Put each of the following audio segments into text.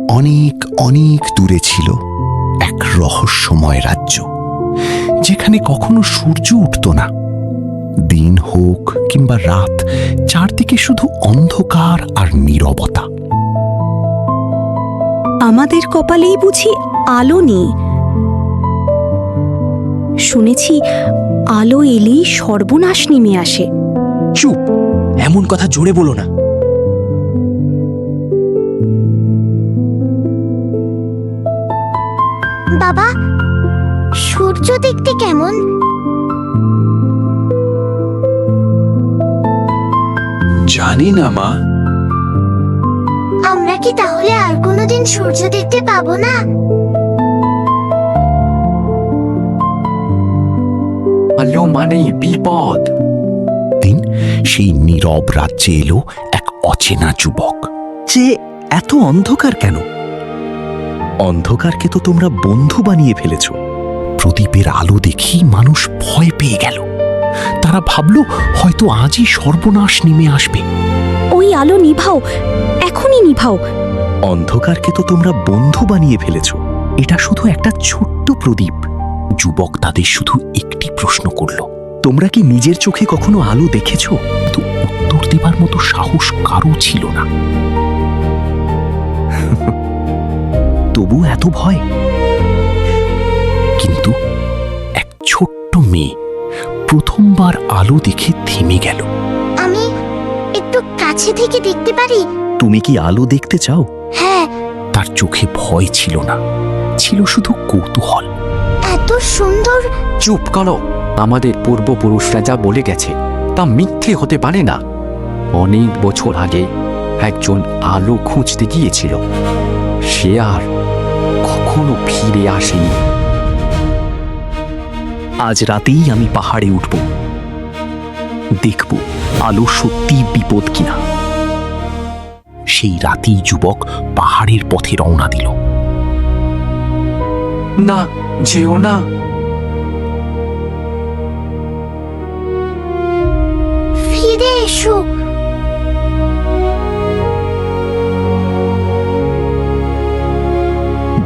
অনেক অনেক দূরে ছিল এক রহস্যময় রাজ্য, যেখানে কখনো সূর্য উঠত না। দিন হোক কিংবা রাত, চারদিকে শুধু অন্ধকার আর নীরবতা। আমাদের কপালেই বুঝি আলো নেই। শুনেছি আলো এলেই সর্বনাশ নেমে আসে। চুপ, এমন কথা জোরে বলো না। বাবা, সূর্য দেখতে কেমন? জানি না মা। আমরা কি তাহলে আর কোনোদিন সূর্য দেখতে পাবো না? আলো মানেই বিপদ। দিন সেই নীরব রাজ্যে এলো এক অচেনা যুবক। যে এত অন্ধকার কেন? অন্ধকারকে তো তোমরা বন্ধু বানিয়ে ফেলেছ। প্রদীপের আলো দেখেই মানুষ ভয় পেয়ে গেল। তারা ভাবল হয়তো আজই সর্বনাশ নেমে আসবে। ওই আলো নিভাও, এখনই নিভাও। অন্ধকারকে তো তোমরা বন্ধু বানিয়ে ফেলেছ। এটা শুধু একটা ছোট্ট প্রদীপ। যুবক তাদের শুধু একটি প্রশ্ন করল। তোমরা কি নিজের চোখে কখনো আলো দেখেছ? কিন্তু উত্তর দেবার মতো সাহস কারও ছিল না। তবু এত ভয়? কিন্তু এক ছোট্ট মেয়ে প্রথমবার আলো দেখে থেমে গেল। আমি একটু কাছে থেকে দেখতে পারি? তুমি কি আলো দেখতে চাও? হ্যাঁ। তার চোখে ভয় ছিল না, ছিল শুধু কৌতূহল। এত সুন্দর। চুপ করো। আমাদের পূর্বপুরুষরা যা বলে গেছে তা মিথ্যে হতে পারে না। অনেক বছর আগে একজন আলো খুঁজতে গিয়েছিল। সে আর কখনো ফিরে আসেনি। আজ রাতেই আমি পাহাড়ে উঠব, দেখব আলো সত্যি বিপদ কিনা। সেই রাতেই যুবক পাহাড়ের পথে রওনা দিল। না, যেও না। ফিরে এসো।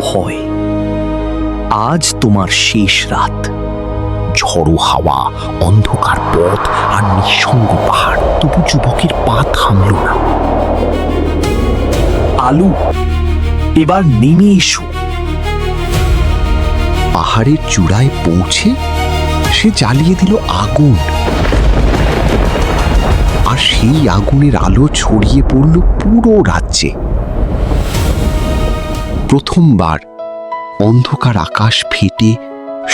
ভয়, আজ তোমার শেষ রাত। ঝড়ো হাওয়া, অন্ধকার পথ আর নিঃসঙ্গ পাহাড়, তবু যুবকের পা থামল না। আলো, এবার নেমে এসো। পাহাড়ের চূড়ায় পৌঁছে সে জ্বালিয়ে দিল আগুন, আর সেই আগুনের আলো ছড়িয়ে পড়ল পুরো রাজ্যে। প্রথমবার অন্ধকার আকাশ ফেটে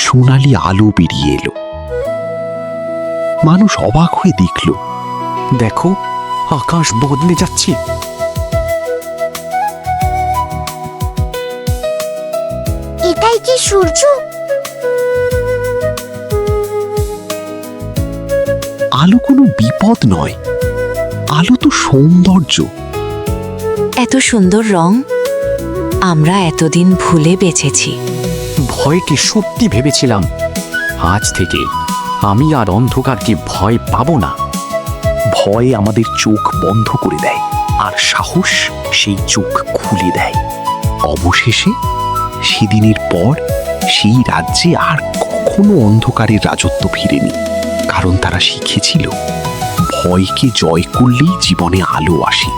সোনালি আলো বেরিয়ে এলো। মানুষ অবাক হয়ে দেখল, দেখো, আকাশ বদলে যাচ্ছে। এটাই কি সূর্য? আলো কোনো বিপদ নয়, আলো তো সৌন্দর্য। এত সুন্দর রং আমরা এতদিন ভুলে বেঁচেছি। ভয়কে সত্যি ভেবেছিলাম। আজ থেকে আমি আর অন্ধকারকে ভয় পাবো না। ভয় আমাদের চোখ বন্ধ করে দেয়, আর সাহস সেই চোখ খুলে দেয়। অবশেষে সেদিনের পর সেই রাজ্যে আর কখনো অন্ধকারের রাজত্ব ফিরেনি, কারণ তারা শিখেছিল ভয়কে জয় করলেই জীবনে আলো আসে।